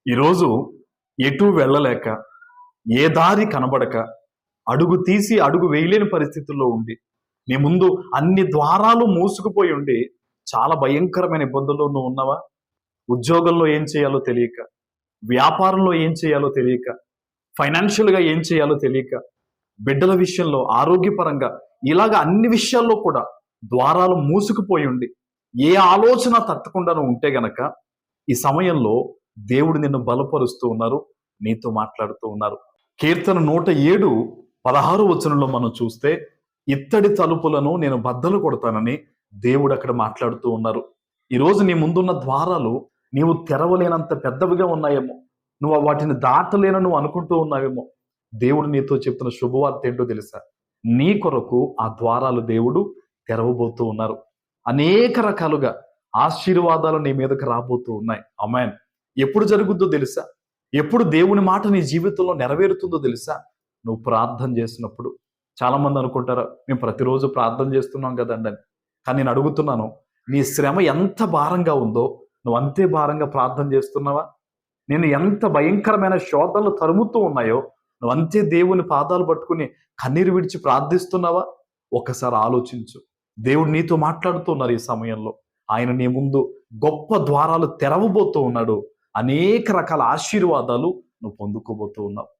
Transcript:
ఈరోజు ఎటూ వెళ్ళలేక, ఏ దారి కనబడక, అడుగు తీసి అడుగు వేయలేని పరిస్థితుల్లో ఉండి, నీ ముందు అన్ని ద్వారాలు మూసుకుపోయి ఉండి, చాలా భయంకరమైన ఇబ్బందుల్లో నువ్వు ఉన్నావా? ఉద్యోగంలో ఏం చేయాలో తెలియక, వ్యాపారంలో ఏం చేయాలో తెలియక, ఫైనాన్షియల్‌గా ఏం చేయాలో తెలియక, బిడ్డల విషయంలో, ఆరోగ్యపరంగా ఇలాగ అన్ని విషయాల్లో కూడా ద్వారాలు మూసుకుపోయి ఉండి, ఏ ఆలోచన తట్టకుండా నువ్వు ఉంటే గనక, ఈ సమయంలో దేవుడు నిన్ను బలపరుస్తూ ఉన్నారు, నీతో మాట్లాడుతూ ఉన్నారు. కీర్తన 107:16 వచనంలో మనం చూస్తే, ఇత్తడి తలుపులను నేను బద్దలు కొడతానని దేవుడు అక్కడ మాట్లాడుతూ ఉన్నారు. ఈరోజు నీ ముందున్న ద్వారాలు నీవు తెరవలేనంత పెద్దవిగా ఉన్నాయేమో, నువ్వు వాటిని దాటలేనని నువ్వు అనుకుంటూ ఉన్నావేమో. దేవుడు నీతో చెప్తున్న శుభవార్త ఏంటో తెలుసా? నీ కొరకు ఆ ద్వారాలు దేవుడు తెరవబోతూ ఉన్నారు. అనేక రకాలుగా ఆశీర్వాదాలు నీ మీదకి రాబోతూ ఉన్నాయి. ఆమేన్. ఎప్పుడు జరుగుద్దో తెలుసా? ఎప్పుడు దేవుని మాట నీ జీవితంలో నెరవేరుతుందో తెలుసా? నువ్వు ప్రార్థన చేసినప్పుడు. చాలా మంది అనుకుంటారు, మేము ప్రతిరోజు ప్రార్థన చేస్తున్నాం కదండి అని. కానీ నేను అడుగుతున్నాను, నీ శ్రమ ఎంత భారంగా ఉందో నువ్వు అంతే భారంగా ప్రార్థన చేస్తున్నావా? నేను ఎంత భయంకరమైన శోధనలు తరుముతూ ఉన్నాయో నువ్వు అంతే దేవుని పాదాలు పట్టుకుని కన్నీరు విడిచి ప్రార్థిస్తున్నావా? ఒకసారి ఆలోచించు. దేవుడు నీతో మాట్లాడుతున్నారు ఈ సమయంలో. ఆయన నీ ముందు గొప్ప ద్వారాలు తెరవబోతూ ఉన్నాడు. అనేక రకాల ఆశీర్వాదాలు నువ్వు పొందుకోబోతూ ఉన్నావు.